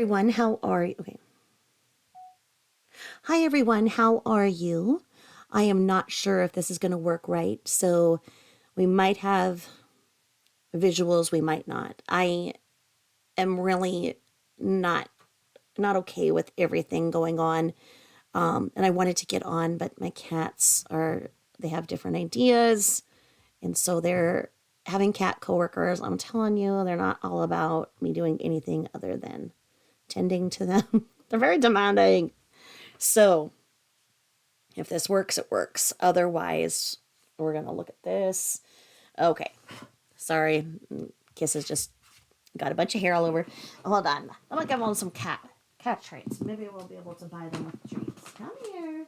Everyone, how are you? Okay. Hi, everyone. How are you? I am not sure if this is going to work right, so we might have visuals, we might not. I am really not not okay with everything going on, and I wanted to get on, but my cats are they have different ideas, and so they're having cat coworkers. I'm telling you, they're not all about me doing anything other than tending to them. They're very demanding. So if this works, it works. Otherwise, we're going to look at this. Okay. Sorry. Kisses just got a bunch of hair all over. Hold on. I'm going to give them some cat treats. Maybe we'll be able to buy them with treats. Come here.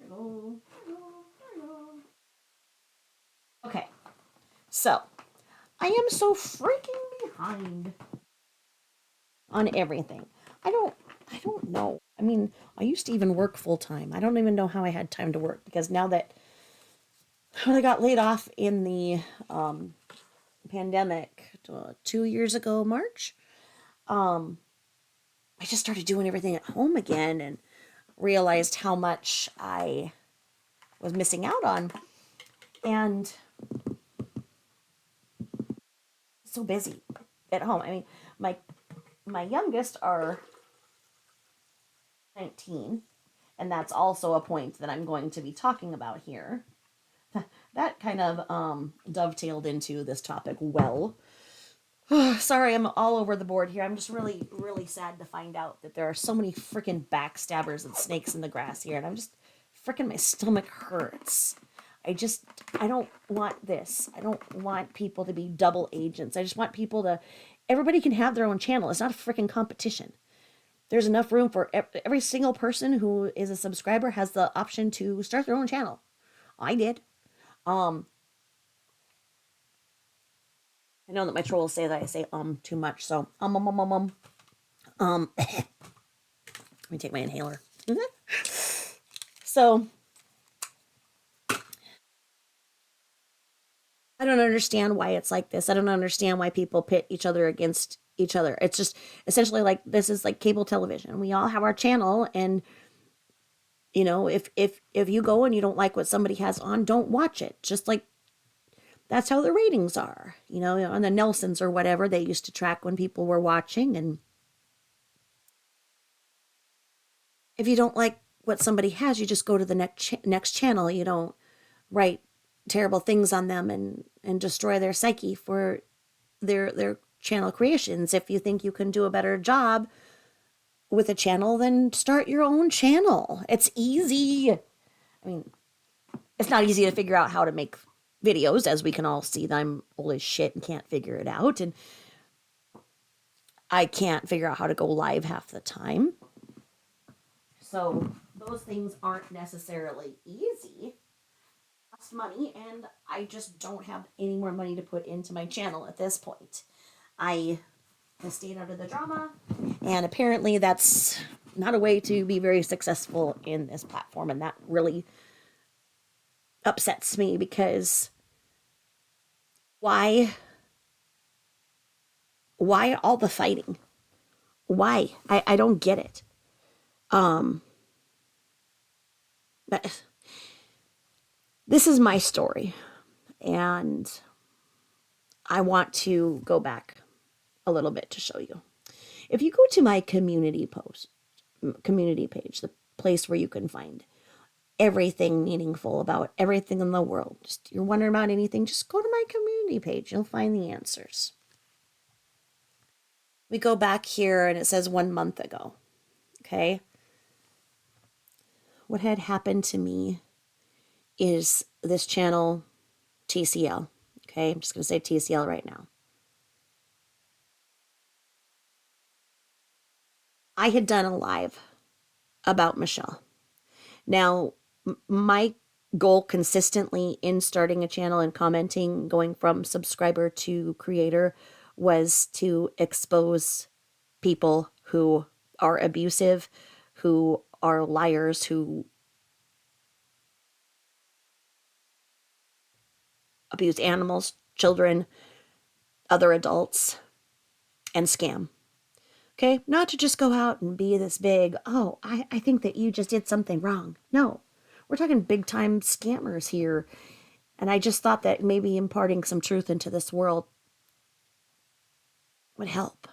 Hello. Hello. Hello. Okay. So, I am so freaking behind on everything. I don't I don't know. I mean, I used to even work full time. I don't even know how I had time to work because now that when I got laid off in the pandemic 2 years ago, March, I just started doing everything at home again and realized how much I was missing out on. And so busy at home. I mean, my my youngest are 19, and that's also a point that I'm going to be talking about here. That kind of dovetailed into this topic well. Sorry, I'm all over the board here. I'm just really, really sad to find out that there are so many freaking backstabbers and snakes in the grass here, and I'm just freaking my stomach hurts. I just, I don't want this. I don't want people to be double agents. I just want people to, everybody can have their own channel. It's not a freaking competition. There's enough room for every single person who is a subscriber has the option to start their own channel. I did. Um, I know that my trolls say that I say too much, so let me take my inhaler. So I don't understand why it's like this. I don't understand why people pit each other against each other. It's just essentially like this is like cable television. We all have our channel, and if you go and you don't like what somebody has on, don't watch it. Just like that's how the ratings are. On the Nelsons or whatever, they used to track when people were watching, and if you don't like what somebody has, you just go to the next channel. You don't write terrible things on them and destroy their psyche for their channel creations. If you think you can do a better job with a channel, then start your own channel. It's easy. I mean, it's not easy to figure out how to make videos, as we can all see that I'm old as shit and can't figure it out. And I can't figure out how to go live half the time. So those things aren't necessarily easy. Cost money, and I just don't have any more money to put into my channel at this point. I stayed out of the drama, and apparently that's not a way to be very successful in this platform, and that really upsets me because why all the fighting? Why? I don't get it. But this is my story, and I want to go back a little bit to show you. If you go to my community page, the place where you can find everything meaningful about everything in the world, just you're wondering about anything, just go to my community page. You'll find the answers. We go back here and it says 1 month ago. Okay. What had happened to me is this channel, TCL. Okay. I'm just going to say TCL right now. I had done a live about Michelle. Now, my goal consistently in starting a channel and commenting, going from subscriber to creator, was to expose people who are abusive, who are liars, who abuse animals, children, other adults and scam. Okay? Not to just go out and be this big, oh, I think that you just did something wrong. No, we're talking big time scammers here. And I just thought that maybe imparting some truth into this world would help.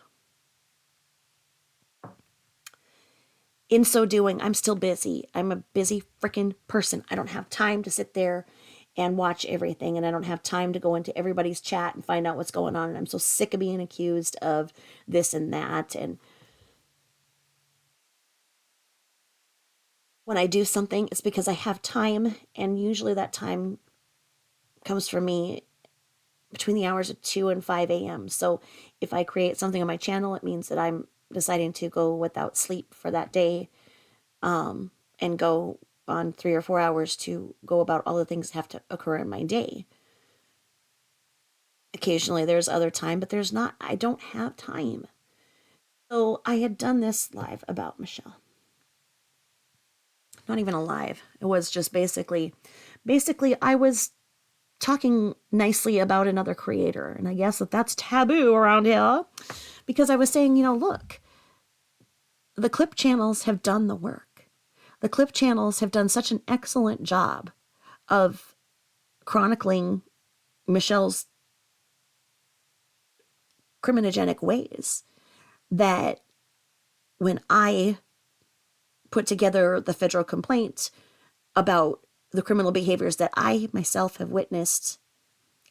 In so doing, I'm still busy. I'm a busy freaking person. I don't have time to sit there and watch everything, and I don't have time to go into everybody's chat and find out what's going on. And I'm so sick of being accused of this and that. And when I do something, it's because I have time, and usually that time comes for me between the hours of 2 and 5 a.m. So if I create something on my channel, it means that I'm deciding to go without sleep for that day, and go on 3 or 4 hours to go about all the things that have to occur in my day. Occasionally there's other time, but there's not, I don't have time. So I had done this live about Michelle. Not even a live. It was just basically I was talking nicely about another creator. And I guess that's taboo around here because I was saying, look, the clip channels have done the work. The clip channels have done such an excellent job of chronicling Michelle's criminogenic ways that when I put together the federal complaint about the criminal behaviors that I myself have witnessed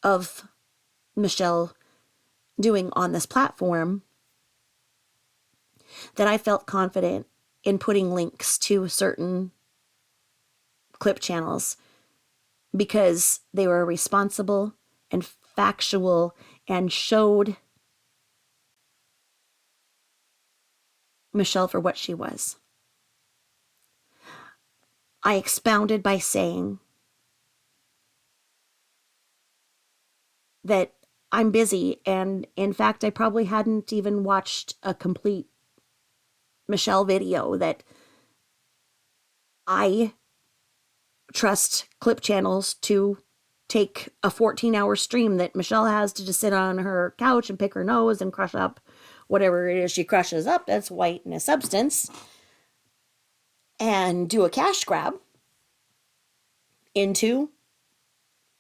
of Michelle doing on this platform, that I felt confident in putting links to certain clip channels because they were responsible and factual and showed Michelle for what she was. I expounded by saying that I'm busy, and in fact, I probably hadn't even watched a complete Michelle video, that I trust clip channels to take a 14-hour stream that Michelle has to just sit on her couch and pick her nose and crush up whatever it is she crushes up that's white in a substance, and do a cash grab into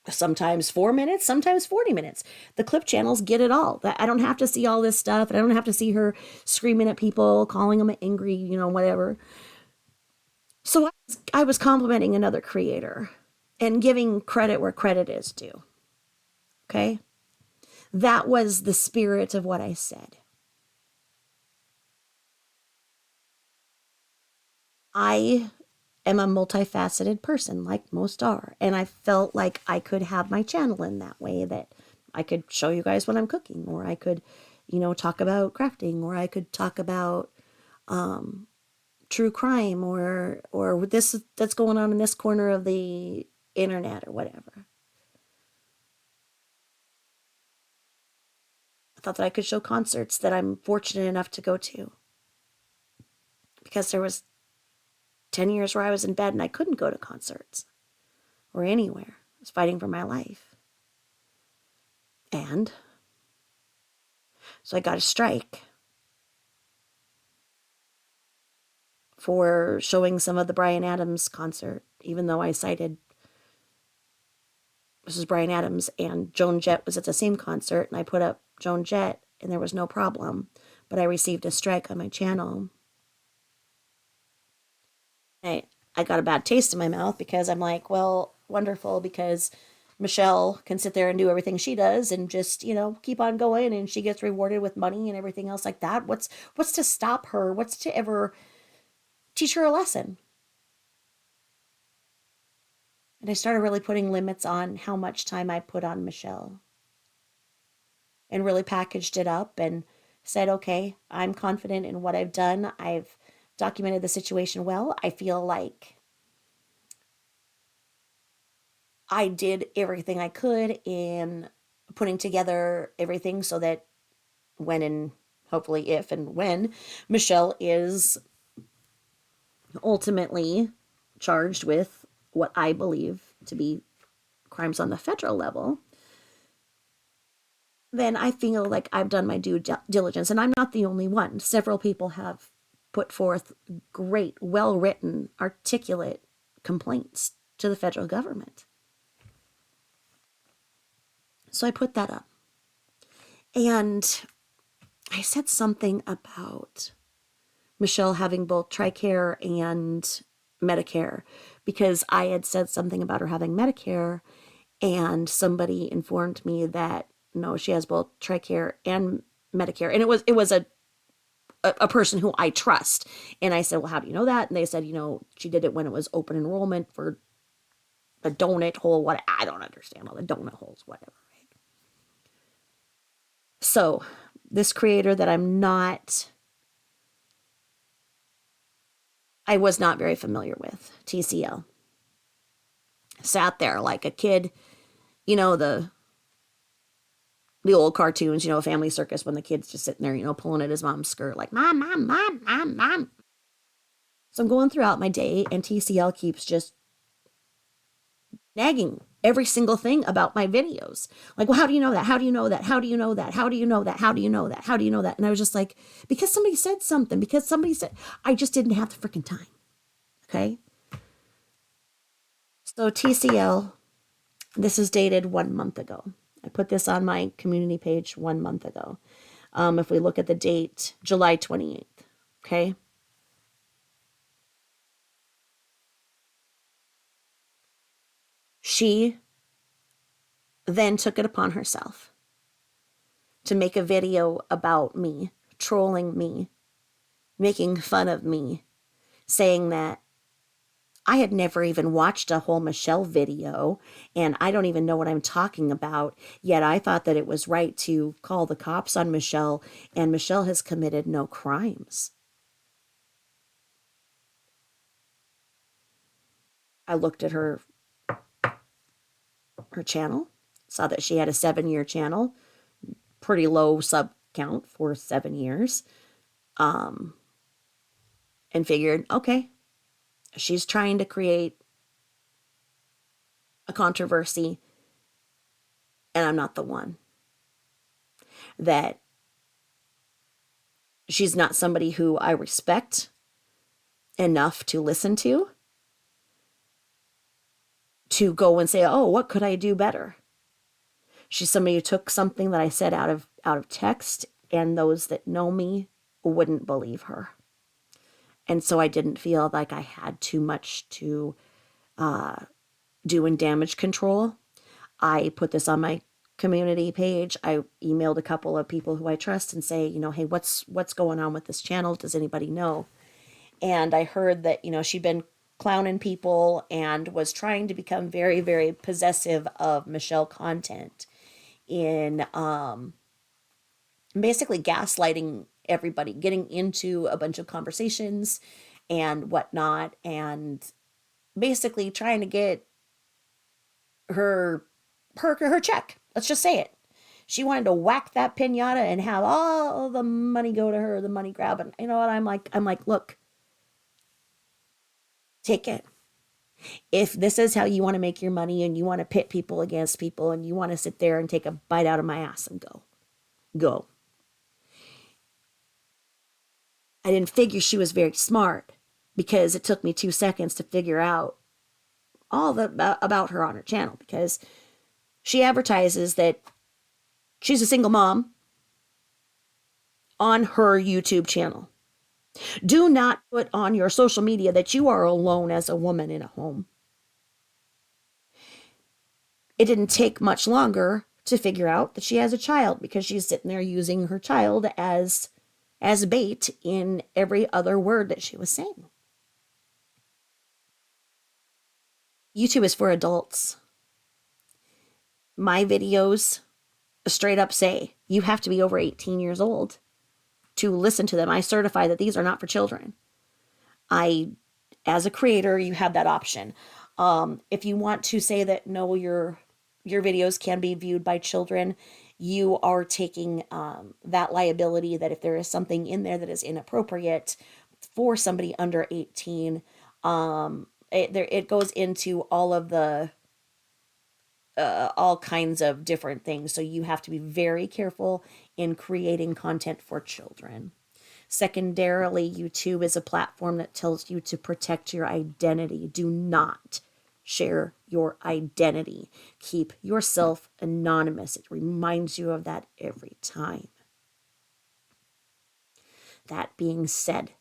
sometimes 4 minutes, sometimes 40 minutes. The clip channels get it all. I don't have to see all this stuff, and I don't have to see her screaming at people, calling them angry, whatever. So I was complimenting another creator and giving credit where credit is due. Okay? That was the spirit of what I said. I am a multifaceted person, like most are. And I felt like I could have my channel in that way, that I could show you guys what I'm cooking, or I could, talk about crafting, or I could talk about true crime, or this that's going on in this corner of the internet, or whatever. I thought that I could show concerts that I'm fortunate enough to go to, because there was 10 years where I was in bed and I couldn't go to concerts or anywhere. I was fighting for my life. And so I got a strike for showing some of the Bryan Adams concert, even though I cited this is Bryan Adams and Joan Jett was at the same concert, and I put up Joan Jett and there was no problem. But I received a strike on my channel. I got a bad taste in my mouth because I'm like, well, wonderful, because Michelle can sit there and do everything she does and just, keep on going, and she gets rewarded with money and everything else like that. What's to stop her? What's to ever teach her a lesson? And I started really putting limits on how much time I put on Michelle, and really packaged it up and said, okay, I'm confident in what I've done. I've documented the situation well. I feel like I did everything I could in putting together everything so that when, and hopefully if and when, Michelle is ultimately charged with what I believe to be crimes on the federal level, then I feel like I've done my due diligence. And I'm not the only one. Several people have put forth great, well written, articulate complaints to the federal government. So I put that up. And I said something about Michelle having both TRICARE and Medicare because I had said something about her having Medicare, and somebody informed me that no, she has both TRICARE and Medicare, and it was a person who I trust. And I said, well, how do you know that? And they said, she did it when it was open enrollment for the donut hole. What, I don't understand all the donut holes, whatever. Right? So this creator that I was not very familiar with, TCL, sat there like a kid, the old cartoons, Family Circus, when the kid's just sitting there, pulling at his mom's skirt, like, mom, mom, mom, mom, mom. So I'm going throughout my day, and TCL keeps just nagging every single thing about my videos. Like, well, how do you know that? How do you know that? How do you know that? How do you know that? How do you know that? How do you know that? And I was just like, because somebody said something, because somebody said, I just didn't have the freaking time. Okay. So TCL, this is dated 1 month ago. I put this on my community page 1 month ago. If we look at the date, July 28th. Okay. She then took it upon herself to make a video about me, trolling me, making fun of me, saying that I had never even watched a whole Michelle video, and I don't even know what I'm talking about, yet I thought that it was right to call the cops on Michelle, and Michelle has committed no crimes. I looked at her channel, saw that she had a 7-year channel, pretty low sub count for 7 years, and figured, okay, she's trying to create a controversy, and I'm not the one. That she's not somebody who I respect enough to listen to go and say, oh, what could I do better? She's somebody who took something that I said out of text, and those that know me wouldn't believe her. And so I didn't feel like I had too much to do in damage control. I put this on my community page. I emailed a couple of people who I trust and say, hey, what's going on with this channel? Does anybody know? And I heard that, she'd been clowning people and was trying to become very, very possessive of Michelle content in basically gaslighting everybody, getting into a bunch of conversations and whatnot, and basically trying to get her check. Let's just say it. She wanted to whack that pinata and have all the money go to her, the money grab. And you know what? I'm like, look, take it. If this is how you want to make your money, and you want to pit people against people, and you want to sit there and take a bite out of my ass and go. I didn't figure she was very smart, because it took me 2 seconds to figure out all about her on her channel, because she advertises that she's a single mom on her YouTube channel. Do not put on your social media that you are alone as a woman in a home. It didn't take much longer to figure out that she has a child, because she's sitting there using her child as bait in every other word that she was saying. YouTube is for adults. My videos straight up say you have to be over 18 years old to listen to them. I certify that these are not for children. As a creator, you have that option. If you want to say that no, your videos can be viewed by children, you are taking that liability, that if there is something in there that is inappropriate for somebody under 18, it goes into all of the all kinds of different things. So you have to be very careful in creating content for children. Secondarily, YouTube is a platform that tells you to protect your identity. Do not share your identity. Keep yourself anonymous. It reminds you of that every time. That being said,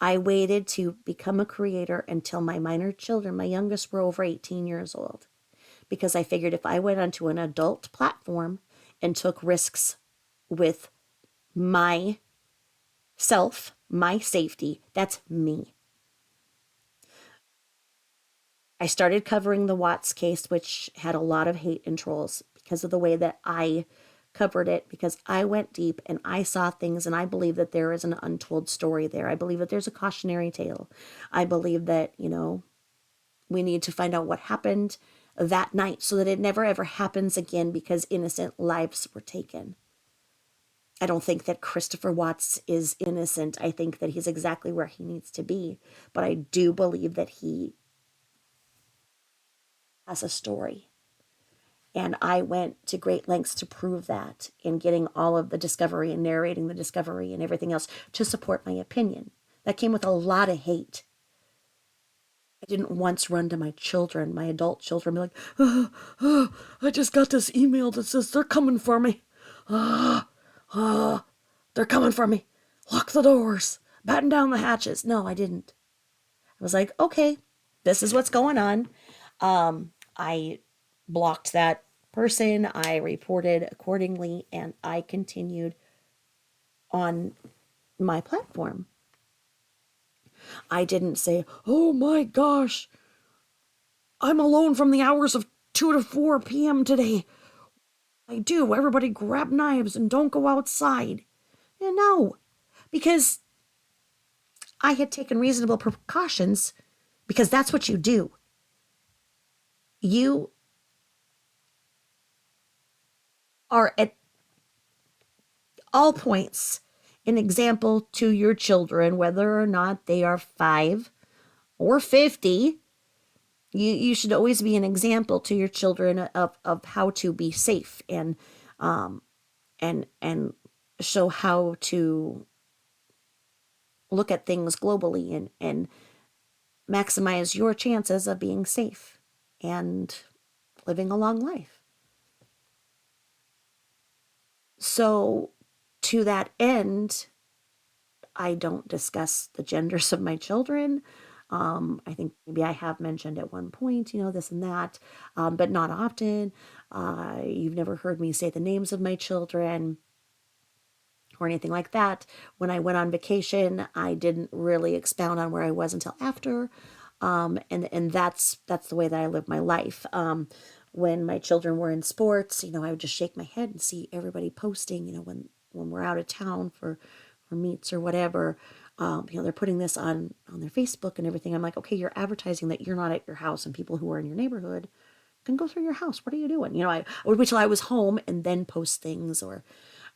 I waited to become a creator until my minor children, my youngest, were over 18 years old, because I figured if I went onto an adult platform and took risks with my self, my safety, that's me. I started covering the Watts case, which had a lot of hate and trolls because of the way that I covered it, because I went deep and I saw things, and I believe that there is an untold story there. I believe that there's a cautionary tale. I believe that, we need to find out what happened that night so that it never ever happens again, because innocent lives were taken. I don't think that Christopher Watts is innocent. I think that he's exactly where he needs to be. But I do believe that he has a story. And I went to great lengths to prove that in getting all of the discovery and narrating the discovery and everything else to support my opinion. That came with a lot of hate. I didn't once run to my children, my adult children, be like, I just got this email that says they're coming for me. They're coming for me. Lock the doors. Batten down the hatches. No, I didn't. I was like, okay, this is what's going on. I blocked that person. I reported accordingly, and I continued on my platform. I didn't say, oh my gosh, I'm alone from the hours of 2 to 4 p.m. today. I do. Everybody grab knives and don't go outside. And no, because I had taken reasonable precautions, because that's what you do. You are at all points an example to your children, whether or not they are 5 or 50. You should always be an example to your children of how to be safe, and show how to look at things globally, and maximize your chances of being safe and living a long life. So, to that end, I don't discuss the genders of my children. I think maybe I have mentioned at one point, this and that, but not often. You've never heard me say the names of my children or anything like that. When I went on vacation, I didn't really expound on where I was until after. And that's the way that I live my life. When my children were in sports, I would just shake my head and see everybody posting, when we're out of town for meets or whatever. They're putting this on their Facebook and everything. I'm like, okay, you're advertising that you're not at your house, and people who are in your neighborhood can go through your house. What are you doing? I would wait till I was home and then post things. Or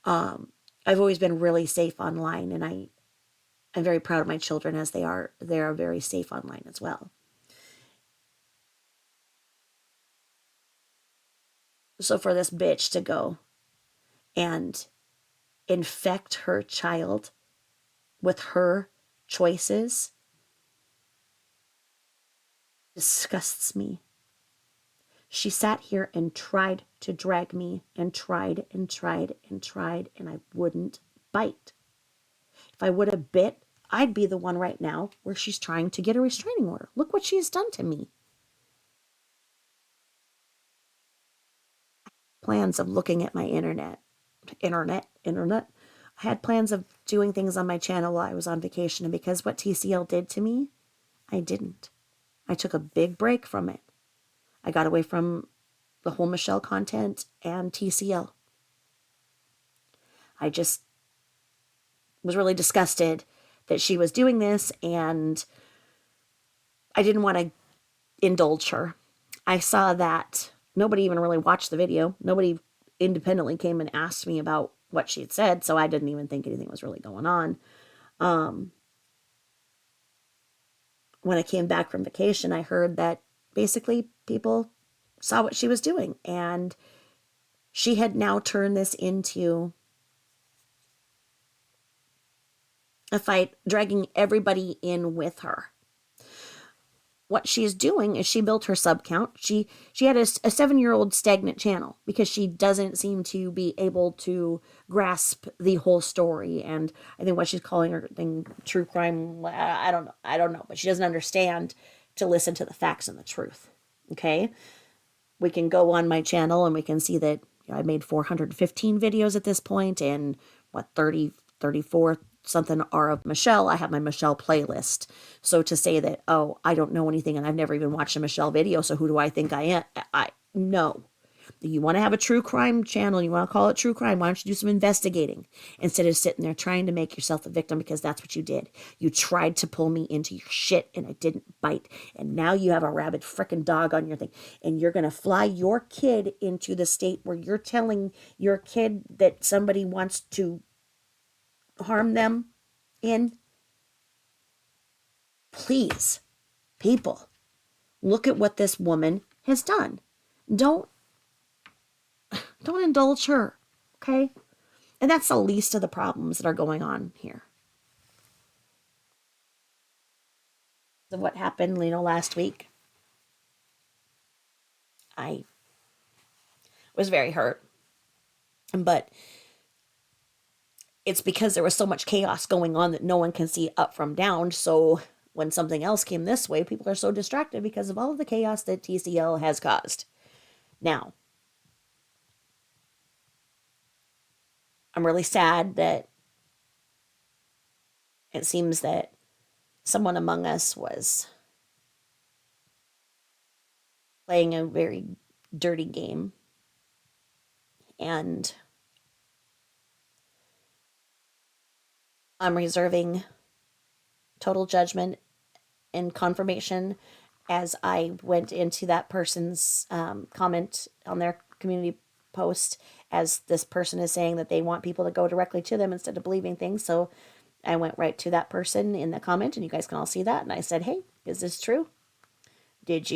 I've always been really safe online, and I'm very proud of my children, as they are very safe online as well. So for this bitch to go and infect her child with her choices disgusts me. She sat here and tried to drag me, and tried and tried and tried, and I wouldn't bite. If I would have bit, I'd be the one right now where she's trying to get a restraining order. Look what she's done to me. Plans of looking at my internet. I had plans of doing things on my channel while I was on vacation, and because what TCL did to me, I didn't. I took a big break from it. I got away from the whole Michelle content and TCL. I just was really disgusted that she was doing this, and I didn't want to indulge her. I saw that nobody even really watched the video. Nobody independently came and asked me about what she had said, so I didn't even think anything was really going on. When I came back from vacation, I heard that basically people saw what she was doing. And she had now turned this into a fight, dragging everybody in with her. What she's doing is she built her sub count. She had a 7-year-old stagnant channel because she doesn't seem to be able to grasp the whole story. And I think what she's calling her thing true crime, I don't know, but she doesn't understand to listen to the facts and the truth. Okay, we can go on my channel and we can see that I made 415 videos at this point, and what 30, 34 something are of Michelle. I have my Michelle playlist. So to say that, oh, I don't know anything and I've never even watched a Michelle video, so who do I think I am? I no. You want to have a true crime channel, you want to call it true crime, why don't you do some investigating instead of sitting there trying to make yourself the victim, because that's what you did. You tried to pull me into your shit and I didn't bite. And now you have a rabid frickin' dog on your thing. And you're going to fly your kid into the state where you're telling your kid that somebody wants to harm them in. Please, people, look at what this woman has done. Don't don't indulge her, okay? And that's the least of the problems that are going on here. Of what happened, last week, I was very hurt. But it's because there was so much chaos going on that no one can see up from down. So when something else came this way, people are so distracted because of all of the chaos that TCL has caused. Now, I'm really sad that it seems that someone among us was playing a very dirty game. And I'm reserving total judgment and confirmation as I went into that person's comment on their community post, as this person is saying that they want people to go directly to them instead of believing things. So I went right to that person in the comment, and you guys can all see that. And I said, hey, is this true? Have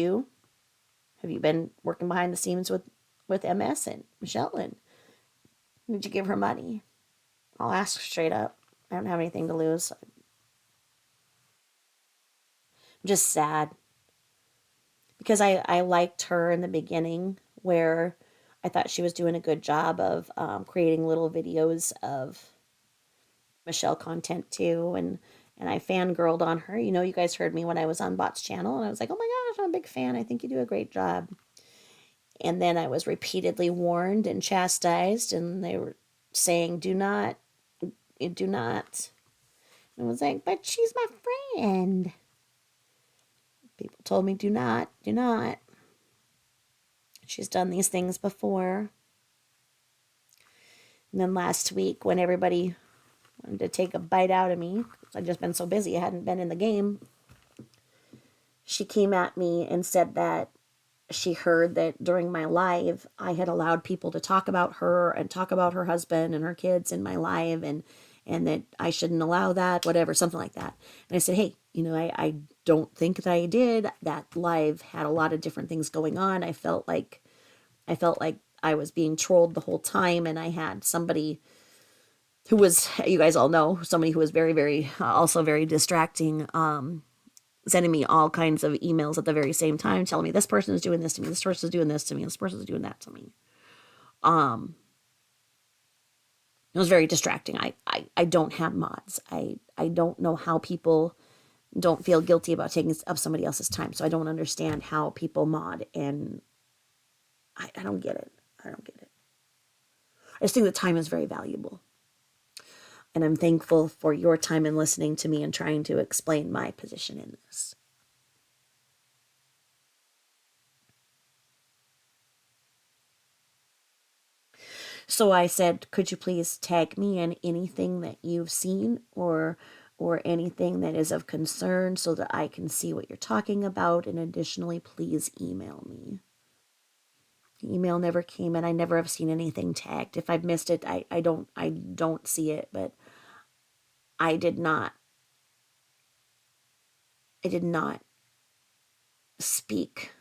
you been working behind the scenes with MS and Michelle? And did you give her money? I'll ask straight up. I don't have anything to lose. I'm just sad because I liked her in the beginning, where I thought she was doing a good job of creating little videos of Michelle content too. And I fangirled on her. You guys heard me when I was on Bot's channel, and I was like, oh my gosh, I'm a big fan. I think you do a great job. And then I was repeatedly warned and chastised, and they were saying, do not, do not. And I was like, but she's my friend. People told me, do not, do not. She's done these things before. And then last week, when everybody wanted to take a bite out of me, I'd just been so busy, I hadn't been in the game, she came at me and said that she heard that during my live, I had allowed people to talk about her and talk about her husband and her kids in my live, and that I shouldn't allow that, whatever, something like that. And I said, hey, I don't think that I did. That live had a lot of different things going on. I felt like I was being trolled the whole time, and I had somebody who was, you guys all know, somebody who was very, very, also very distracting, sending me all kinds of emails at the very same time, telling me this person is doing this to me, this person is doing this to me, this person is doing that to me. It was very distracting. I don't have mods. I don't know how people don't feel guilty about taking up somebody else's time. So I don't understand how people mod, and I don't get it. I don't get it. I just think that time is very valuable. And I'm thankful for your time in listening to me and trying to explain my position in this. So I said, could you please tag me in anything that you've seen, or anything that is of concern, so that I can see what you're talking about, and additionally, please email me. The email never came, and I never have seen anything tagged. If I've missed it, I don't see it, but I did not I did not speak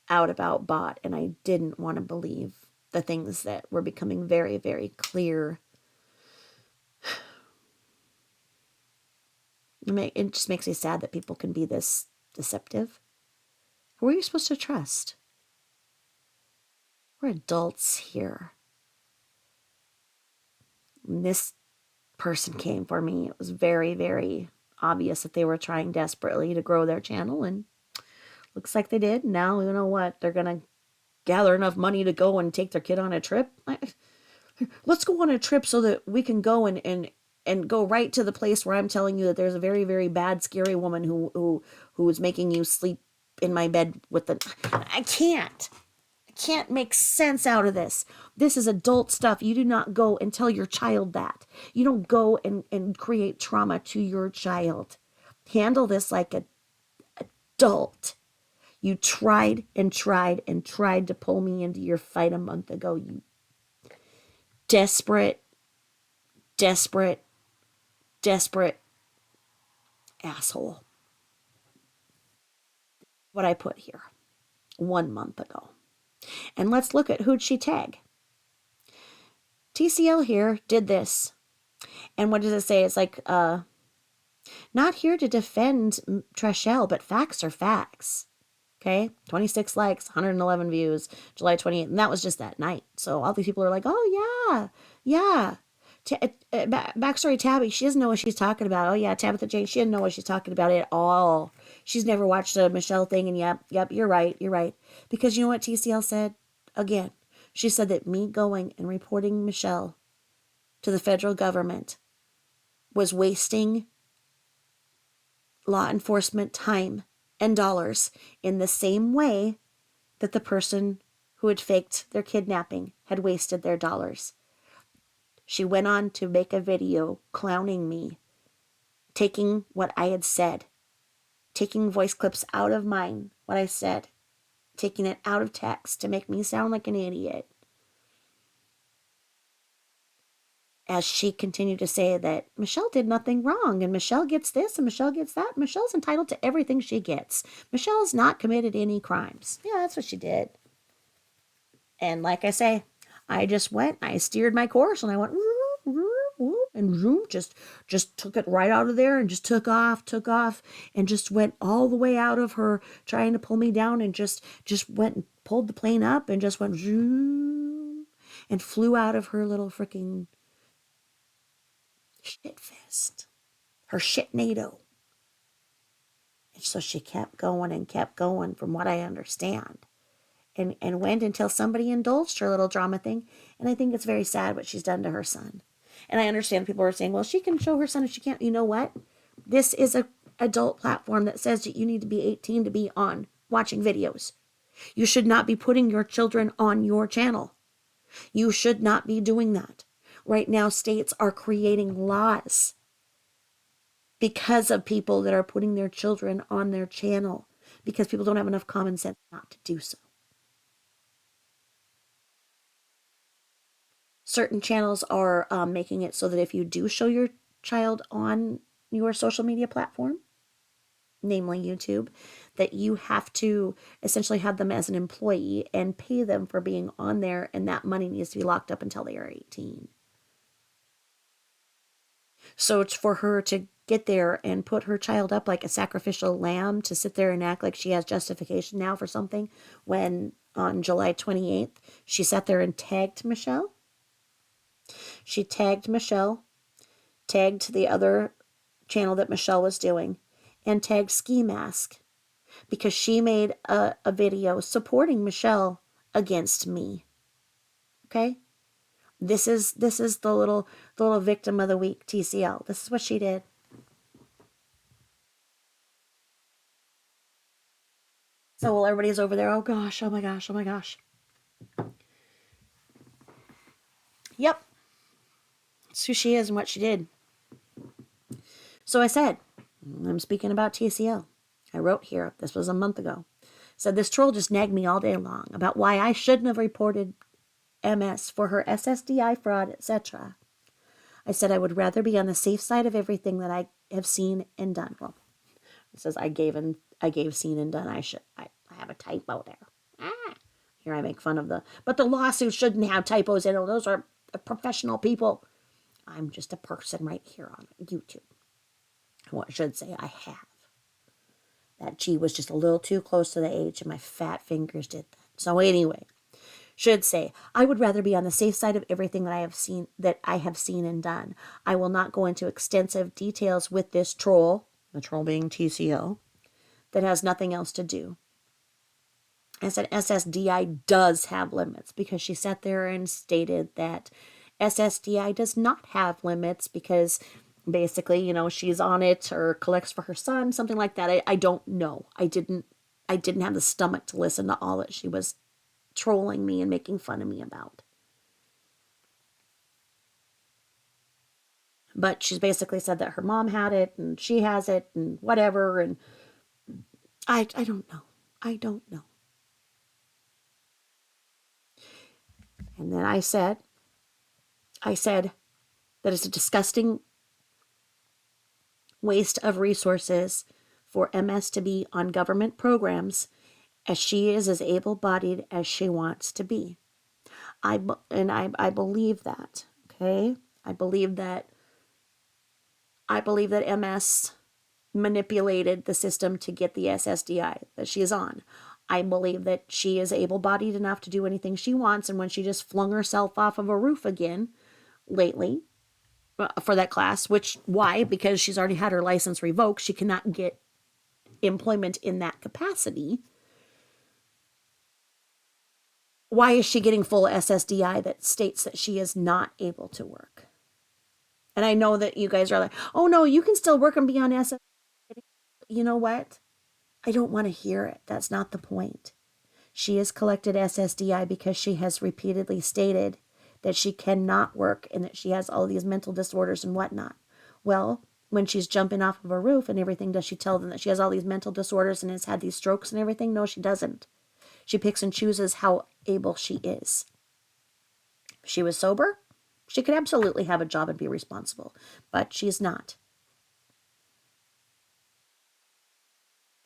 out about bot, and I didn't want to believe the things that were becoming very, very clear. It just makes me sad that people can be this deceptive. Who are you supposed to trust? We're adults here. And this person came for me. It was very, very obvious that they were trying desperately to grow their channel, and looks like they did. Now, you know what? They're going to gather enough money to go and take their kid on a trip. Let's go on a trip so that we can go and go right to the place where I'm telling you that there's a very, very bad, scary woman who is making you sleep in my bed with the... I can't make sense out of this. This is adult stuff. You do not go and tell your child that. You don't go and create trauma to your child. Handle this like an adult. You tried and tried and tried to pull me into your fight a month ago. You desperate, desperate, desperate asshole. What I put here 1 month ago. And let's look at who'd she tag. TCL here did this. And what does it say? It's like, not here to defend Trashelle, but facts are facts. Okay, 26 likes, 111 views, July 28th. And that was just that night. So all these people are like, oh, yeah. Backstory Tabby, she doesn't know what she's talking about. Oh, yeah, Tabitha Jane, she didn't know what she's talking about at all. She's never watched a Michelle thing. And yep, you're right. Because you know what TCL said? Again, she said that me going and reporting Michelle to the federal government was wasting law enforcement time and dollars in the same way that the person who had faked their kidnapping had wasted their dollars. She went on to make a video clowning me, taking what I had said, taking voice clips out of mine, what I said, taking it out of text to make me sound like an idiot. As she continued to say that Michelle did nothing wrong, and Michelle gets this, and Michelle gets that. Michelle's entitled to everything she gets. Michelle's not committed any crimes. Yeah, that's what she did. And like I say, I just went, I steered my course, and I went, and zoom, just took it right out of there, and just took off, and just went all the way out of her trying to pull me down, and just went and pulled the plane up, and just went zoom, and flew out of her little freaking shit fest, her shit NATO. And so she kept going and kept going, from what I understand, and went until somebody indulged her little drama thing. And I think it's very sad what she's done to her son. And I understand people are saying, well, she can show her son if she can't. You know what? This is a adult platform that says that you need to be 18 to be on watching videos. You should not be putting your children on your channel. You should not be doing that. Right now, states are creating laws because of people that are putting their children on their channel, because people don't have enough common sense not to do so. Certain channels are making it so that if you do show your child on your social media platform, namely YouTube, that you have to essentially have them as an employee and pay them for being on there, and that money needs to be locked up until they are 18. So it's for her to get there and put her child up like a sacrificial lamb, to sit there and act like she has justification now for something, when on July 28th, she sat there and tagged Michelle. She tagged Michelle, tagged the other channel that Michelle was doing, and tagged Ski Mask, because she made a video supporting Michelle against me. Okay? This is the little victim of the week, TCL. This is what she did. So while everybody's over there, oh gosh, oh my gosh, oh my gosh. Yep. That's who she is and what she did. So I said, I'm speaking about TCL. I wrote here, this was a month ago, said this troll just nagged me all day long about why I shouldn't have reported MS for her SSDI fraud, etc. I said I would rather be on the safe side of everything that I have seen and done. Well, it says I gave seen and done. I have a typo there. Here I make fun of but the lawsuit shouldn't have typos in it. Those are professional people. I'm just a person right here on YouTube. Well, I should say I have. That G was just a little too close to the H, and my fat fingers did that. So anyway, should say I would rather be on the safe side of everything that I have seen and done. I will not go into extensive details with this troll, the troll being TCL, that has nothing else to do. I said SSDI does have limits because she sat there and stated that SSDI does not have limits because basically, she's on it or collects for her son, something like that. I don't know. I didn't have the stomach to listen to all that she was trolling me and making fun of me about. But she's basically said that her mom had it and she has it and whatever, and I don't know. I don't know. And then I said that it's a disgusting waste of resources for MS to be on government programs as she is as able-bodied as she wants to be. I believe that, okay? I believe that MS manipulated the system to get the SSDI that she is on. I believe that she is able-bodied enough to do anything she wants, and when she just flung herself off of a roof again lately for that class, why? Because she's already had her license revoked. She cannot get employment in that capacity. Why is she getting full SSDI that states that she is not able to work? And I know that you guys are like, oh no, you can still work and be on SSDI. You know what? I don't want to hear it. That's not the point. She has collected SSDI because she has repeatedly stated that she cannot work and that she has all these mental disorders and whatnot. Well, when she's jumping off of a roof and everything, does she tell them that she has all these mental disorders and has had these strokes and everything? No, she doesn't. She picks and chooses how able she is. If she was sober, she could absolutely have a job and be responsible, but she's not.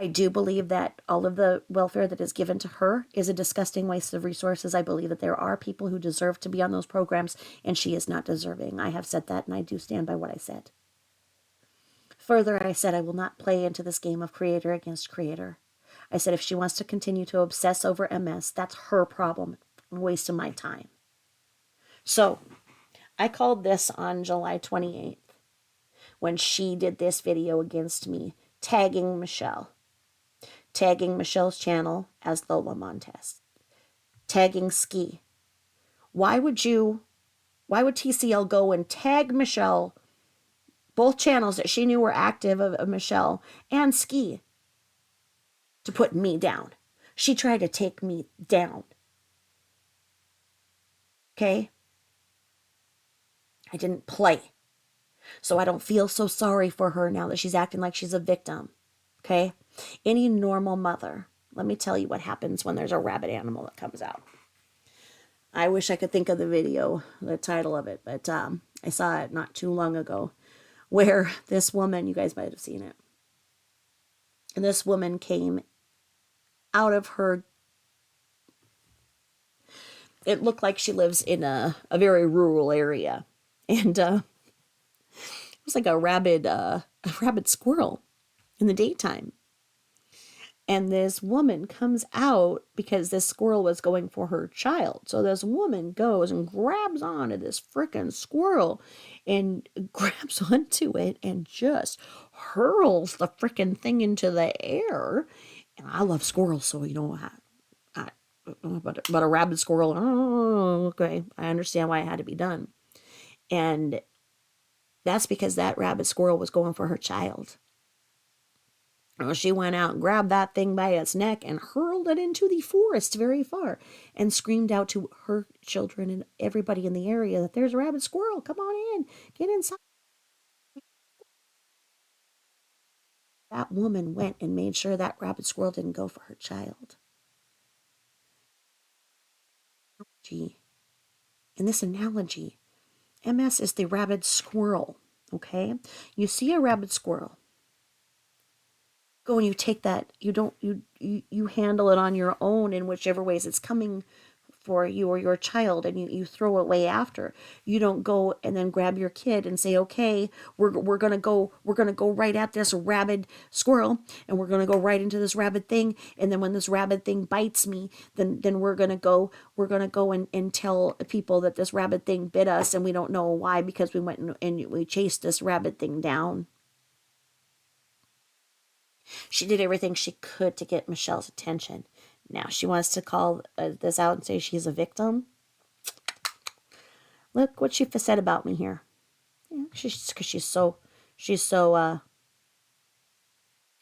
I do believe that all of the welfare that is given to her is a disgusting waste of resources. I believe that there are people who deserve to be on those programs, and she is not deserving. I have said that, and I do stand by what I said. Further, I said I will not play into this game of creator against creator. I said if she wants to continue to obsess over MS, that's her problem. I'm wasting my time. So, I called this on July 28th when she did this video against me, tagging Michelle's channel as Lola Montez, tagging Ski. Why would TCL go and tag Michelle, both channels that she knew were active of Michelle and Ski, to put me down? She tried to take me down. Okay? I didn't play. So I don't feel so sorry for her now that she's acting like she's a victim. Okay? Any normal mother, let me tell you what happens when there's a rabid animal that comes out. I wish I could think of the video, the title of it, but I saw it not too long ago where this woman, you guys might have seen it, and this woman came out of her, it looked like she lives in a very rural area, and it was like a rabid squirrel in the daytime. And this woman comes out because this squirrel was going for her child. So this woman goes and grabs onto this freaking squirrel and grabs onto it and just hurls the freaking thing into the air. And I love squirrels, so but a rabid squirrel, oh, okay, I understand why it had to be done. And that's because that rabid squirrel was going for her child. She went out and grabbed that thing by its neck and hurled it into the forest very far and screamed out to her children and everybody in the area that there's a rabid squirrel. Come on in. Get inside. That woman went and made sure that rabid squirrel didn't go for her child. Gee. In this analogy, MS is the rabid squirrel, okay? You see a rabid squirrel. go and you take that, you don't you handle it on your own in whichever ways it's coming for you or your child, and you throw it away after. You don't go and then grab your kid and say, okay, we're gonna go right at this rabid squirrel, and we're gonna go right into this rabid thing, and then when this rabid thing bites me, then we're gonna go and tell people that this rabid thing bit us, and we don't know why, because we went and we chased this rabid thing down. She did everything she could to get Michelle's attention. Now she wants to call this out and say she's a victim. Look what she said about me here. Yeah, because she's so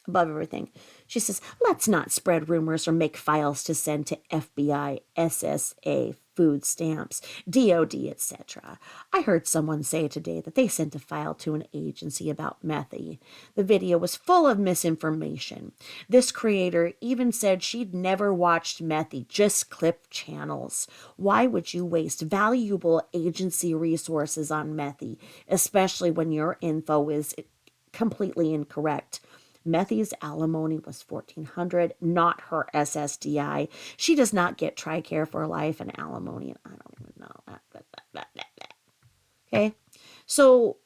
above everything. She says, let's not spread rumors or make files to send to FBI, SSA, food stamps, DOD, etc. I heard someone say today that they sent a file to an agency about Methy. The video was full of misinformation. This creator even said she'd never watched Methy, just clip channels. Why would you waste valuable agency resources on Methy, especially when your info is completely incorrect? Methy's alimony was $1,400, not her SSDI. She does not get TRICARE for life and alimony. I don't even know. Okay, so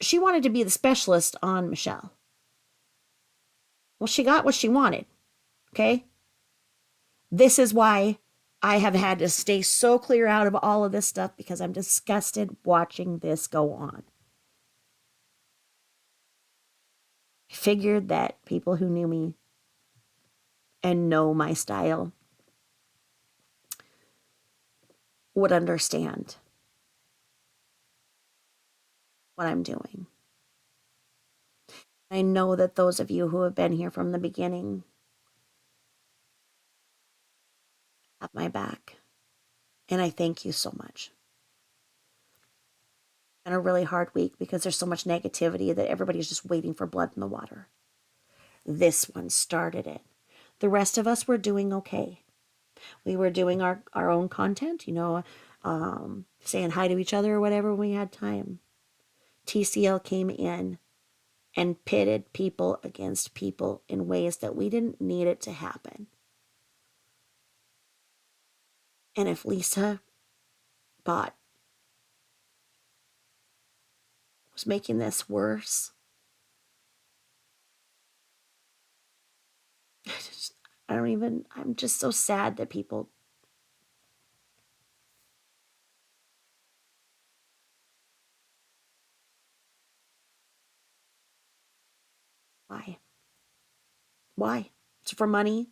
she wanted to be the specialist on Michelle. Well, she got what she wanted. Okay, this is why I have had to stay so clear out of all of this stuff, because I'm disgusted watching this go on. I figured that people who knew me and know my style would understand what I'm doing. I know that those of you who have been here from the beginning have my back, and I thank you so much. It's been a really hard week because there's so much negativity that everybody's just waiting for blood in the water. This one started it. The rest of us were doing okay. We were doing our own content, saying hi to each other or whatever when we had time. TCL came in and pitted people against people in ways that we didn't need it to happen. And if Lisa Bot was making this worse, I'm just so sad that people, why? Why? It's for money?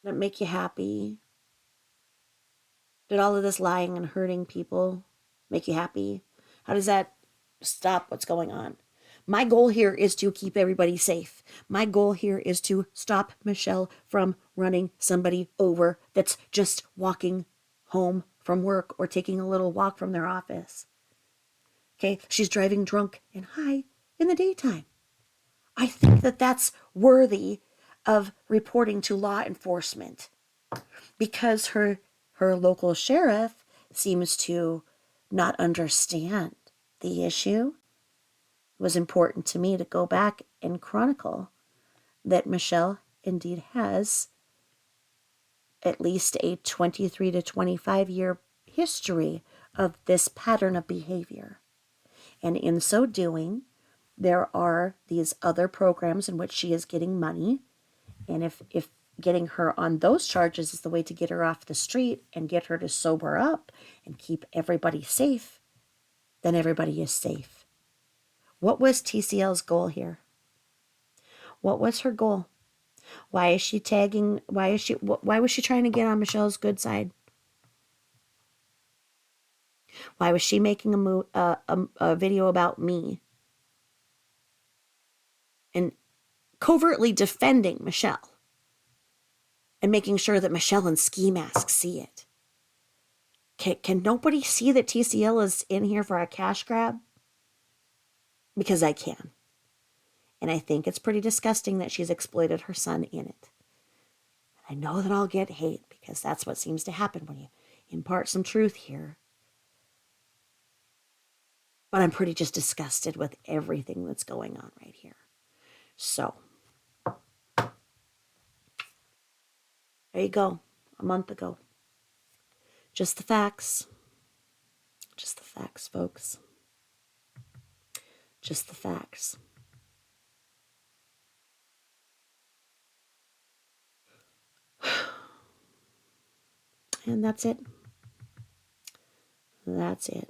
Did it make you happy? Did all of this lying and hurting people make you happy? How does that stop what's going on? My goal here is to keep everybody safe. My goal here is to stop Michelle from running somebody over that's just walking home from work or taking a little walk from their office. Okay, she's driving drunk and high in the daytime. I think that that's worthy of reporting to law enforcement, because her local sheriff seems to not understand the issue. It was important to me to go back and chronicle that Michelle indeed has at least a 23 to 25-year history of this pattern of behavior. And in so doing, there are these other programs in which she is getting money. And if getting her on those charges is the way to get her off the street and get her to sober up and keep everybody safe, then everybody is safe. What was TCL's goal here? What was her goal? Why is she tagging? Why was she trying to get on Michelle's good side? Why was she making a video about me and covertly defending Michelle and making sure that Michelle and Ski Mask see it? Can nobody see that TCL is in here for a cash grab? Because I can. And I think it's pretty disgusting that she's exploited her son in it. I know that I'll get hate, because that's what seems to happen when you impart some truth here. But I'm pretty just disgusted with everything that's going on right here. So, there you go. A month ago. Just the facts. Just the facts, folks. Just the facts. And that's it. That's it.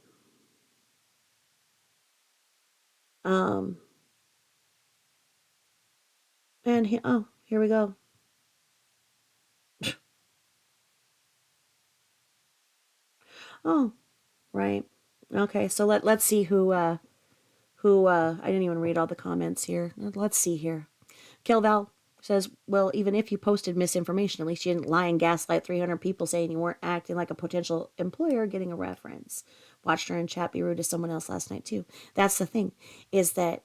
Um, and here we go. Oh, right. Okay, so let's see who I didn't even read all the comments here. Let's see here. Kilval says, well, even if you posted misinformation, at least you didn't lie and gaslight 300 people saying you weren't acting like a potential employer getting a reference. Watched her in chat be rude to someone else last night, too. That's the thing, is that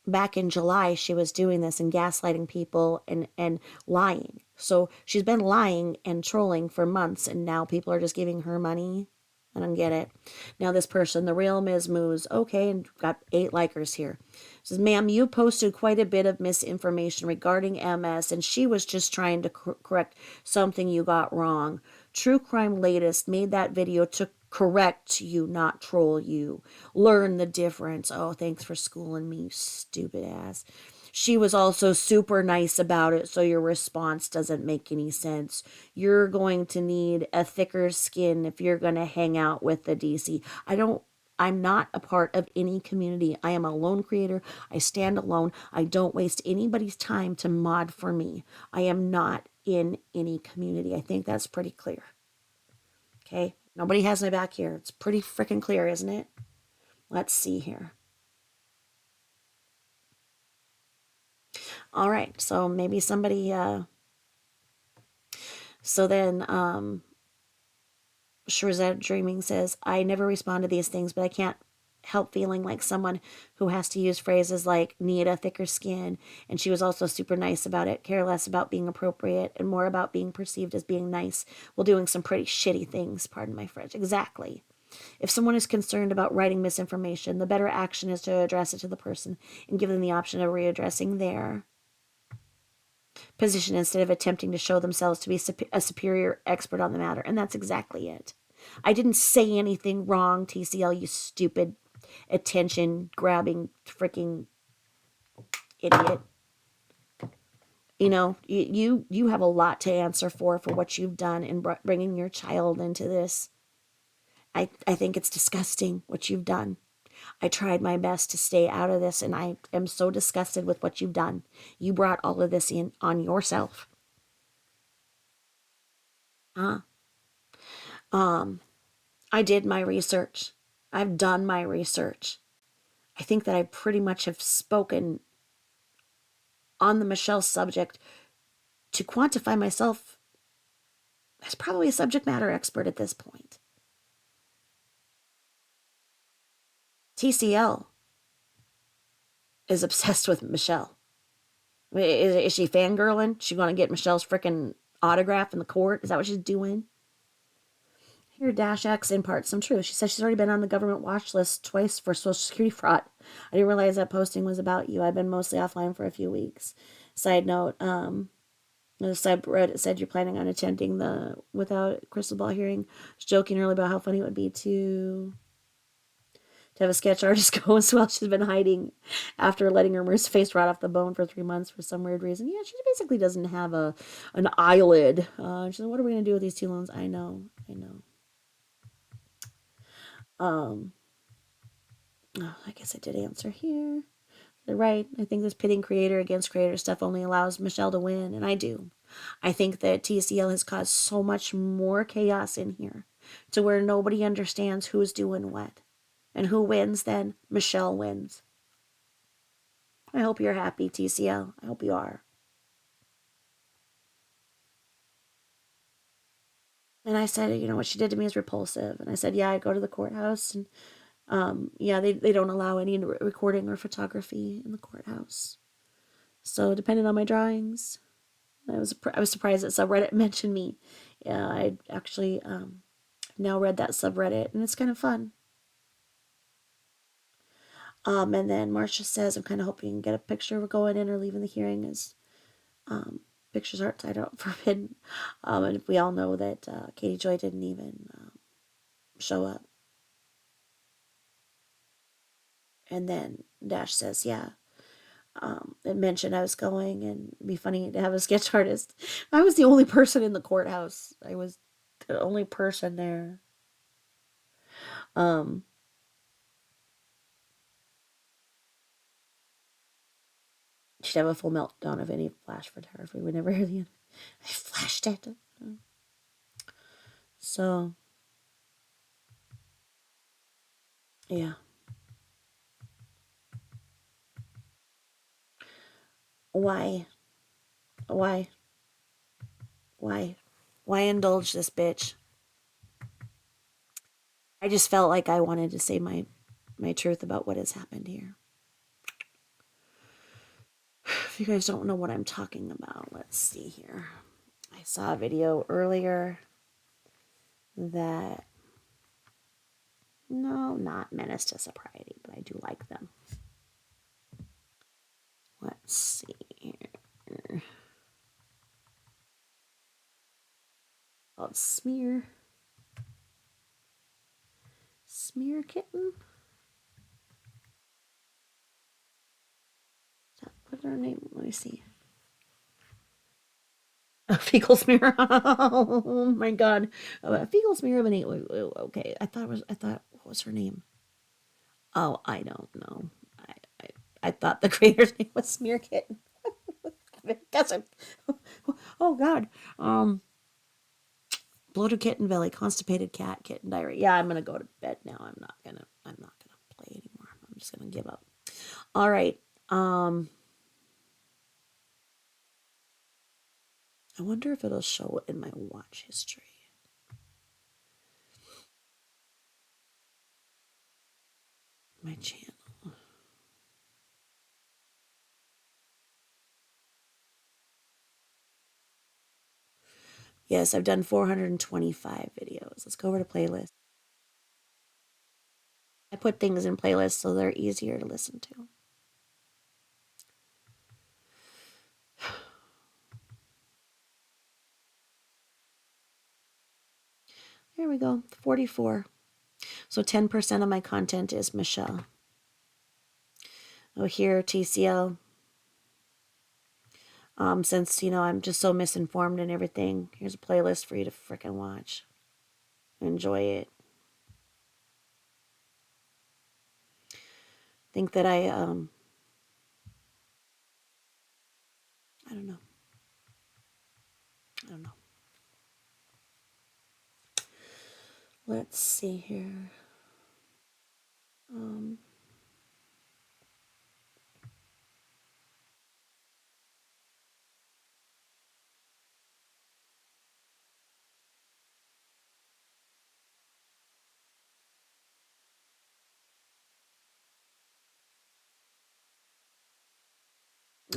back in July, she was doing this and gaslighting people and lying. So she's been lying and trolling for months, and now people are just giving her money. I don't get it. Now this person, the real Ms. Moose, okay, and got 8 likers here. Says, ma'am, you posted quite a bit of misinformation regarding MS, and she was just trying to correct something you got wrong. True Crime Latest made that video to correct you, not troll you. Learn the difference. Oh, thanks for schooling me, you stupid ass. She was also super nice about it, so your response doesn't make any sense. You're going to need a thicker skin if you're going to hang out with the DC. I'm not a part of any community. I am a lone creator. I stand alone. I don't waste anybody's time to mod for me. I am not in any community. I think that's pretty clear. Okay? Nobody has my back here. It's pretty freaking clear, isn't it? Let's see here. All right. So maybe somebody so then Shrizette Dreaming says, I never respond to these things, but I can't help feeling like someone who has to use phrases like need a thicker skin. And she was also super nice about it, care less about being appropriate and more about being perceived as being nice while doing some pretty shitty things, pardon my French. Exactly. If someone is concerned about writing misinformation, the better action is to address it to the person and give them the option of readdressing their position instead of attempting to show themselves to be a superior expert on the matter. And that's exactly it. I didn't say anything wrong, TCL, you stupid attention grabbing freaking idiot. You know, you have a lot to answer for what you've done in bringing your child into this. I think it's disgusting what you've done. I tried my best to stay out of this, and I am so disgusted with what you've done. You brought all of this in on yourself. Huh? I did my research. I've done my research. I think that I pretty much have spoken on the Michelle subject to quantify myself as probably a subject matter expert at this point. TCL is obsessed with Michelle. Is she fangirling? She going to get Michelle's freaking autograph in the court? Is that what she's doing? Here, Dash X imparts some truth. She says she's already been on the government watch list twice for Social Security fraud. I didn't realize that posting was about you. I've been mostly offline for a few weeks. Side note, the subreddit said you're planning on attending the Without Crystal Ball hearing. I was joking earlier about how funny it would be to have a sketch artist go as well. She's been hiding after letting her face rot off the bone for 3 months for some weird reason. Yeah, she basically doesn't have an eyelid. She said, what are we going to do with these 2 loans? I know. I guess I did answer here. They're right. I think this pitting creator against creator stuff only allows Michelle to win, and I do. I think that TCL has caused so much more chaos in here to where nobody understands who's doing what. And who wins then? Michelle wins. I hope you're happy, TCL. I hope you are. And I said, you know, what she did to me is repulsive. And I said, yeah, I go to the courthouse and yeah, they don't allow any recording or photography in the courthouse. So depending on my drawings, I was surprised that subreddit mentioned me. Yeah, I actually now read that subreddit, and it's kind of fun. And then Marcia says, I'm kind of hoping you can get a picture of going in or leaving the hearing, as pictures aren't tied up forbidden. And we all know that Katie Joy didn't even show up. And then Dash says, yeah. It mentioned I was going, and it'd be funny to have a sketch artist. I was the only person in the courthouse. I was the only person there. Um, she'd have a full meltdown of any flash photography. We never hear the end. I flashed it. So, yeah. Why? Why? Why? Why indulge this bitch? I just felt like I wanted to say my truth about what has happened here. If you guys don't know what I'm talking about, let's see here. I saw a video earlier that, no, not Menace to Sobriety, but I do like them. Let's see here. Called Smear Kitten? Is that what their name? Let me see. A fecal smear. Oh my god. A fecal smear of an 8. Okay. What was her name? Oh, I don't know. I, I, I thought the creator's name was Smear Kitten. It doesn't. Oh god. Bloated kitten belly, constipated cat, kitten diarrhea. Yeah, I'm gonna go to bed now. I'm not gonna play anymore. I'm just gonna give up. All right. I wonder if it'll show in my watch history. My channel. Yes, I've done 425 videos. Let's go over to playlist. I put things in playlists so they're easier to listen to. There we go. 44. So 10% of my content is Michelle. Oh, here, TCL. Since, I'm just so misinformed and everything, here's a playlist for you to frickin' watch. Enjoy it. Think that I don't know. I don't know. Let's see here. Um,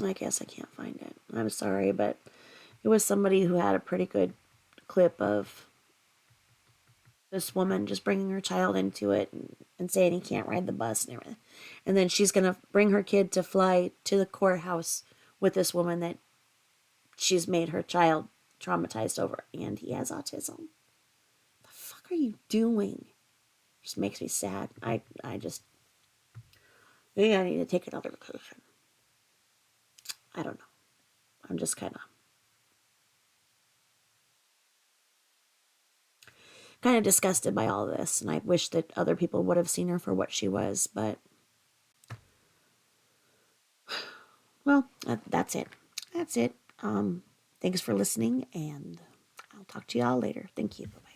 I guess I can't find it. I'm sorry, but it was somebody who had a pretty good clip of this woman just bringing her child into it and saying he can't ride the bus and everything. And then she's going to bring her kid to fly to the courthouse with this woman that she's made her child traumatized over, and he has autism. The fuck are you doing? Just makes me sad. I just, maybe I need to take another vacation. I don't know. I'm just kind of disgusted by all this, and I wish that other people would have seen her for what she was, but well, that's it. That's it. Thanks for listening, and I'll talk to y'all later. Thank you. Bye-bye.